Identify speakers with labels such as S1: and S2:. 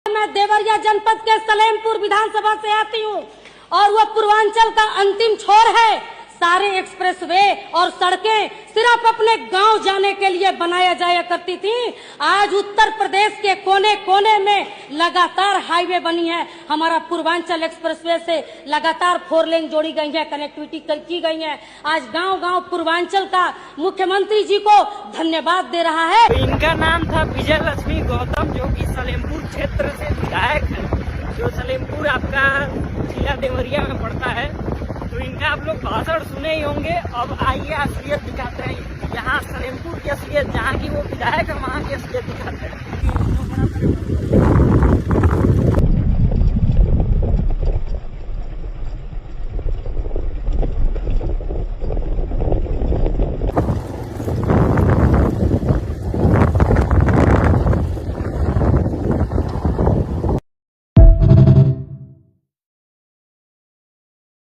S1: मैं देवरिया जनपद के सलेमपुर विधानसभा से आती हूँ और वह पूर्वांचल का अंतिम छोर है। सारे एक्सप्रेसवे और सड़कें सिर्फ अपने गांव जाने के लिए बनाया जाया करती थी। आज उत्तर प्रदेश के कोने कोने में लगातार हाईवे बनी है। हमारा पूर्वांचल एक्सप्रेसवे से लगातार 4 लेन जोड़ी गई है, कनेक्टिविटी की गई है। आज गांव-गांव पूर्वांचल का मुख्यमंत्री जी को धन्यवाद दे रहा है।
S2: इनका नाम था विजय लक्ष्मी गौतम, जो कि सलेमपुर क्षेत्र से विधायक है, जो सलेमपुर आपका जिला देवरिया में पड़ता है। तो इनका आप लोग भाषण सुने ही होंगे। अब आइए असलियत दिखाते हैं, यहाँ सलेमपुर की असलियत, जहाँ की वो विधायक है वहाँ की असलियत दिखाते हैं।